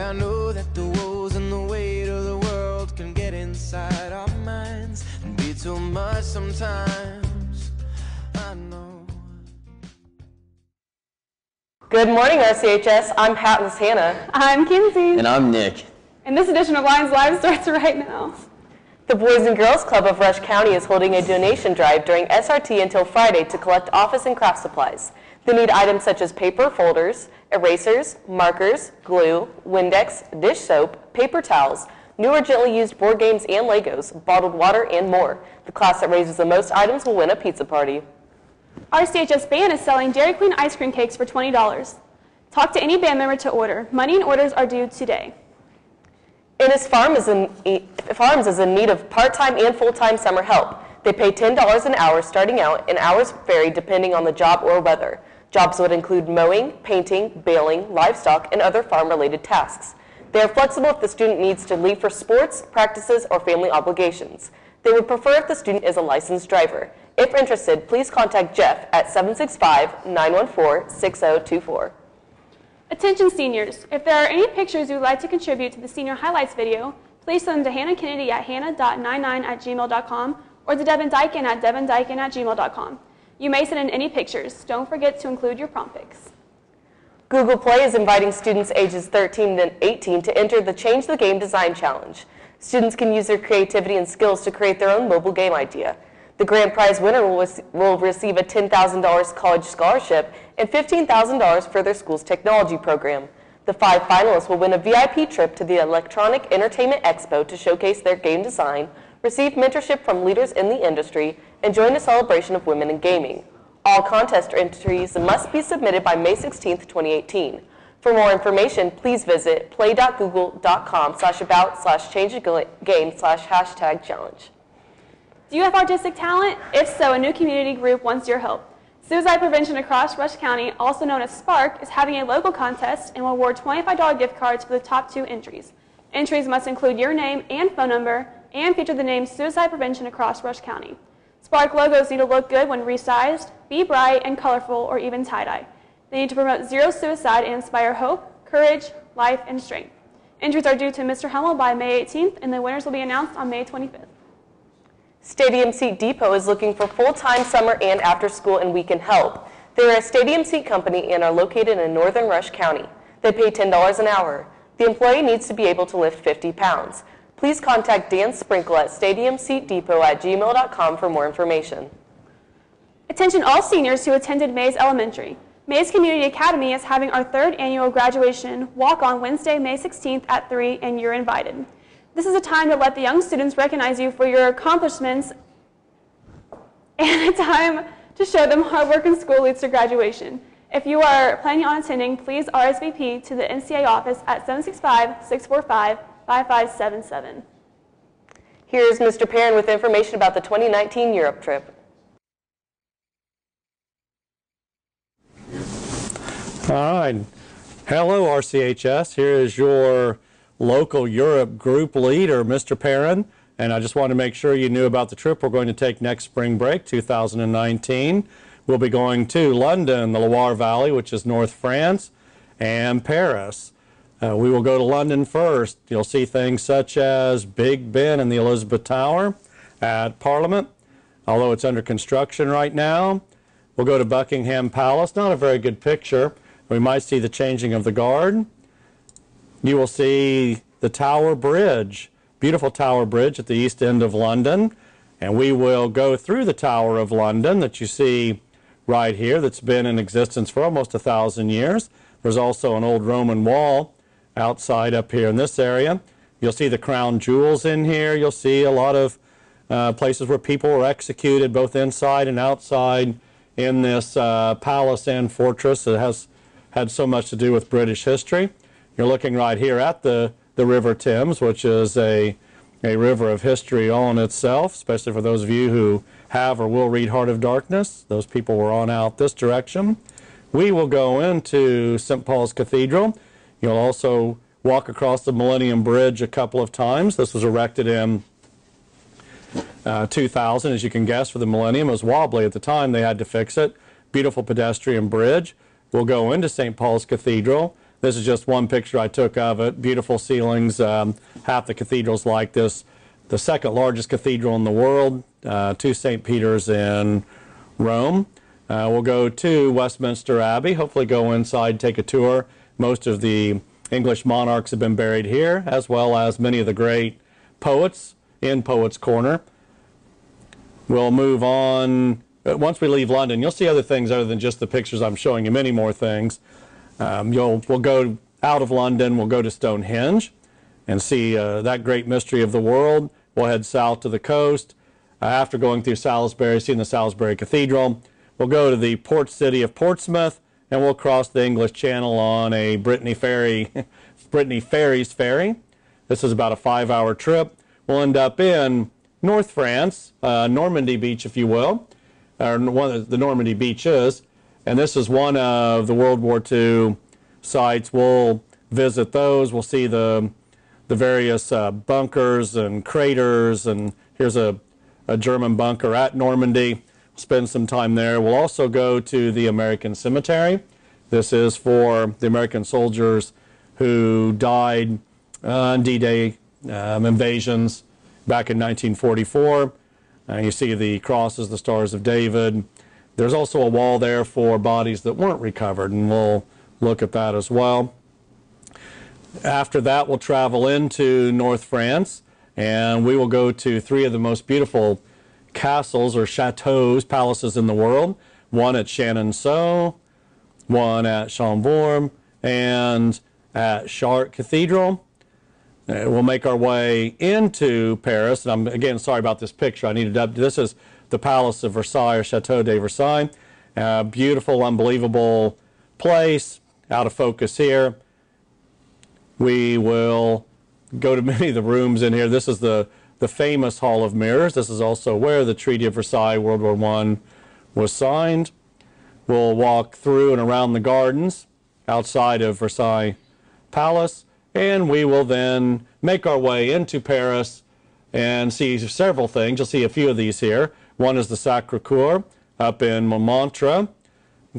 I know that the woes and the weight of the world can get inside our minds and be too much sometimes. I know. Good morning, RCHS. I'm Hatless Hannah. I'm Kinsey. And I'm Nick. And this edition of Lions Live starts right now. The Boys and Girls Club of Rush County is holding a donation drive during SRT until Friday to collect office and craft supplies. They need items such as paper folders, erasers, markers, glue, Windex, dish soap, paper towels, new or gently used board games and Legos, bottled water, and more. The class that raises the most items will win a pizza party. RCHS Band is selling Dairy Queen ice cream cakes for $20. Talk to any band member to order. Money and orders are due today. Innis Farms is in need of part-time and full-time summer help. They pay $10 an hour starting out, and hours vary depending on the job or weather. Jobs would include mowing, painting, baling, livestock, and other farm-related tasks. They are flexible if the student needs to leave for sports, practices, or family obligations. They would prefer if the student is a licensed driver. If interested, please contact Jeff at 765-914-6024. Attention seniors, if there are any pictures you would like to contribute to the senior highlights video, please send them to Hannah Kennedy at hannah.99@gmail.com or to Devin Dyken at devindyken@gmail.com. You may send in any pictures. Don't forget to include your prom pics. Google Play is inviting students ages 13 to 18 to enter the Change the Game Design Challenge. Students can use their creativity and skills to create their own mobile game idea. The grand prize winner will receive a $10,000 college scholarship and $15,000 for their school's technology program. The 5 finalists will win a VIP trip to the Electronic Entertainment Expo to showcase their game design, receive mentorship from leaders in the industry, and join the celebration of women in gaming. All contest entries must be submitted by May 16, 2018. For more information, please visit play.google.com/about/changeagame/hashtag-challenge. Do you have artistic talent? If so, a new community group wants your help. Suicide Prevention across Rush County, also known as SPARK, is having a local contest and will award $25 gift cards for the top 2 entries. Entries must include your name and phone number and feature the name Suicide Prevention across Rush County. SPARK logos need to look good when resized, be bright and colorful, or even tie-dye. They need to promote zero suicide and inspire hope, courage, life, and strength. Entries are due to Mr. Hummel by May 18th, and the winners will be announced on May 25th. Stadium Seat Depot is looking for full-time summer and after-school and weekend help. They are a stadium seat company and are located in northern Rush County. They pay $10 an hour. The employee needs to be able to lift 50 pounds. Please contact Dan Sprinkle at stadiumseatdepot@gmail.com for more information. Attention all seniors who attended Mays Elementary. Mays Community Academy is having our 3rd annual graduation walk-on Wednesday, May 16th at 3, and you're invited. This is a time to let the young students recognize you for your accomplishments and a time to show them hard work in school leads to graduation. If you are planning on attending, please RSVP to the NCA office at 765-645-5577. Here's Mr. Perrin with information about the 2019 Europe trip. All right. Hello, RCHS. Here is your local Europe group leader, Mr. Perrin, and I just want to make sure you knew about the trip we're going to take next spring break, 2019. We'll be going to London, the Loire Valley, which is North France, and Paris. We will go to London first. You'll see things such as Big Ben and the Elizabeth Tower at Parliament, although it's under construction right now. We'll go to Buckingham Palace. Not a very good picture. We might see the changing of the guard. You will see the Tower Bridge, beautiful Tower Bridge at the east end of London. And we will go through the Tower of London that you see right here that's been in existence for almost 1,000 years. There's also an old Roman wall outside up here in this area. You'll see the crown jewels in here. You'll see a lot of places where people were executed both inside and outside in this palace and fortress that has had so much to do with British history. You're looking right here at the River Thames, which is a river of history all in itself, especially for those of you who have or will read Heart of Darkness. Those people were on out this direction. We will go into St. Paul's Cathedral. You'll also walk across the Millennium Bridge a couple of times. This was erected in 2000, as you can guess, for the Millennium. It was wobbly at the time. They had to fix it. Beautiful pedestrian bridge. We'll go into St. Paul's Cathedral. This is just one picture I took of it. Beautiful ceilings. Half the cathedral's like this. The second largest cathedral in the world, to St. Peter's in Rome. We'll go to Westminster Abbey, hopefully go inside, take a tour. Most of the English monarchs have been buried here, as well as many of the great poets in Poets' Corner. We'll move on. Once we leave London, you'll see other things other than just the pictures I'm showing you, many more things. We'll go out of London, we'll go to Stonehenge and see that great mystery of the world. We'll head south to the coast. After going through Salisbury, seeing the Salisbury Cathedral, we'll go to the port city of Portsmouth, and we'll cross the English Channel on a Brittany Ferries ferry. This is about a 5-hour trip. We'll end up in North France, Normandy Beach, if you will, or one of the Normandy beaches. And this is one of the World War II sites. We'll visit those. We'll see the various bunkers and craters. And here's a German bunker at Normandy. Spend some time there. We'll also go to the American Cemetery. This is for the American soldiers who died in D-Day invasions back in 1944. You see the crosses, the Stars of David. There's also a wall there for bodies that weren't recovered, and we'll look at that as well. After that, we'll travel into North France, and we will go to 3 of the most beautiful castles or chateaux, palaces in the world. One at Chenonceau, one at Chambord, and at Chartres Cathedral. We'll make our way into Paris, and I'm again sorry about this picture. I needed to. This is the Palace of Versailles, or Chateau de Versailles. Beautiful, unbelievable place. Out of focus here. We will go to many of the rooms in here. This is the famous Hall of Mirrors. This is also where the Treaty of Versailles, World War I, was signed. We'll walk through and around the gardens outside of Versailles Palace, and we will then make our way into Paris and see several things. You'll see a few of these here. One is the Sacré-Cœur up in Montmartre,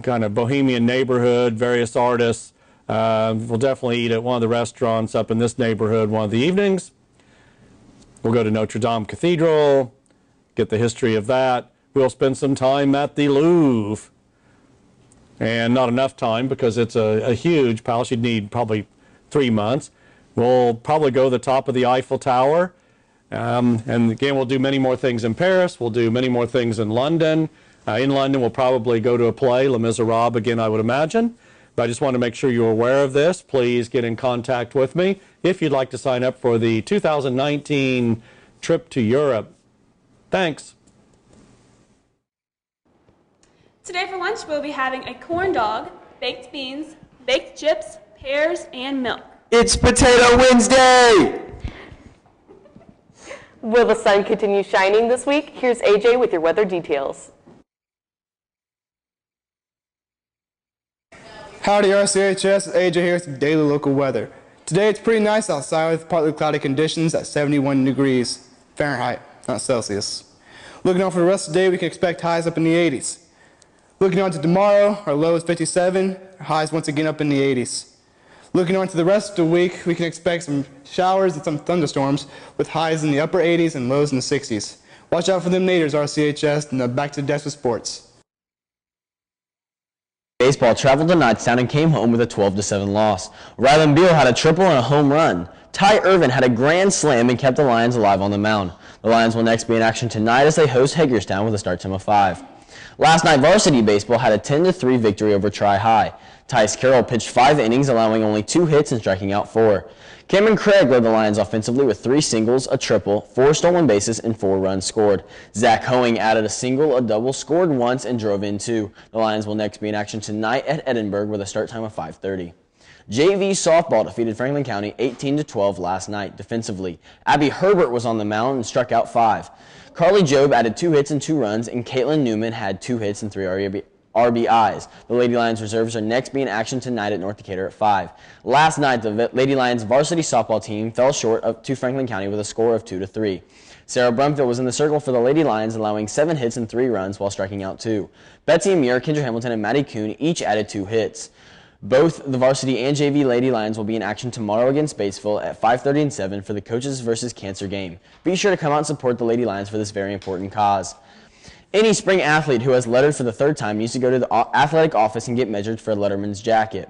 kind of bohemian neighborhood, various artists. We'll definitely eat at one of the restaurants up in this neighborhood one of the evenings. We'll go to Notre Dame Cathedral, get the history of that. We'll spend some time at the Louvre. And not enough time because it's a huge palace. You'd need probably 3 months. We'll probably go to the top of the Eiffel Tower. And again, we'll do many more things in Paris. We'll do many more things in London. In London, we'll probably go to a play, Les Miserables, again, I would imagine. But I just want to make sure you're aware of this. Please get in contact with me if you'd like to sign up for the 2019 trip to Europe. Thanks. Today for lunch, we'll be having a corn dog, baked beans, baked chips, pears, and milk. It's Potato Wednesday! Will the sun continue shining this week? Here's AJ with your weather details. Howdy RCHS, AJ here with your daily local weather. Today it's pretty nice outside with partly cloudy conditions at 71 degrees Fahrenheit, not Celsius. Looking on for the rest of the day, we can expect highs up in the 80s. Looking on to tomorrow, our low is 57, our highs once again up in the 80s. Looking on to the rest of the week, we can expect some showers and some thunderstorms with highs in the upper 80s and lows in the 60s. Watch out for them naders, RCHS, and back to the desk with sports. Baseball traveled to Knightstown and came home with a 12-7 loss. Rylan Beal had a triple and a home run. Ty Irvin had a grand slam and kept the Lions alive on the mound. The Lions will next be in action tonight as they host Hagerstown with a start time of 5. Last night, varsity baseball had a 10-3 victory over Tri-High. Tice Carroll pitched 5 innings, allowing only 2 hits and striking out 4. Cameron Craig led the Lions offensively with 3 singles, a triple, 4 stolen bases, and 4 runs scored. Zach Hoeing added a single, a double, scored once, and drove in 2. The Lions will next be in action tonight at Edinburgh with a start time of 5:30. JV softball defeated Franklin County 18-12 last night defensively. Abby Herbert was on the mound and struck out 5. Carly Jobe added 2 hits and 2 runs, and Caitlin Newman had 2 hits and 3 RBIs. The Lady Lions reserves are next be in action tonight at North Decatur at 5. Last night, the Lady Lions varsity softball team fell short to Franklin County with a score of 2-3. Sarah Brumfield was in the circle for the Lady Lions, allowing 7 hits and 3 runs while striking out 2. Betsy Amir, Kendra Hamilton, and Maddie Kuhn each added 2 hits. Both the varsity and JV Lady Lions will be in action tomorrow against Batesville at 5:30 and 7 for the Coaches versus Cancer game. Be sure to come out and support the Lady Lions for this very important cause. Any spring athlete who has lettered for the third time needs to go to the athletic office and get measured for a letterman's jacket.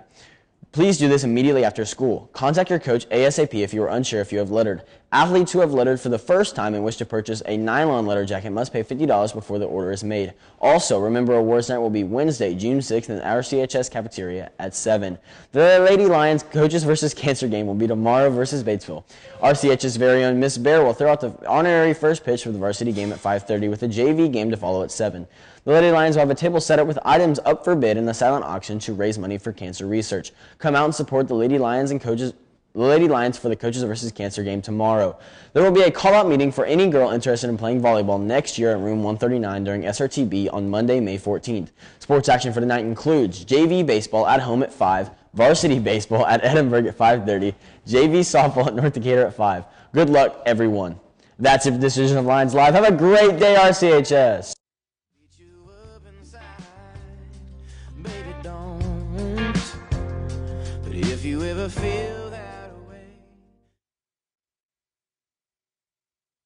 Please do this immediately after school. Contact your coach ASAP if you are unsure if you have lettered. Athletes who have lettered for the first time and wish to purchase a nylon letter jacket must pay $50 before the order is made. Also, remember awards night will be Wednesday, June 6th in our CHS cafeteria at 7. The Lady Lions Coaches versus Cancer game will be tomorrow versus Batesville. Our CHS very own Miss Bear will throw out the honorary first pitch for the varsity game at 5:30 with the JV game to follow at 7. The Lady Lions will have a table set up with items up for bid in the silent auction to raise money for cancer research. Come out and support the Lady Lions and Coaches. The Lady Lions for the Coaches versus Cancer game tomorrow. There will be a call-out meeting for any girl interested in playing volleyball next year in room 139 during SRTB on Monday, May 14th. Sports action for the night includes JV baseball at home at 5, varsity baseball at Edinburgh at 5:30, JV softball at North Decatur at 5. Good luck, everyone. That's it for this edition of Lions Live. Have a great day, RCHS. Beat you up inside, baby, don't. But if you ever feel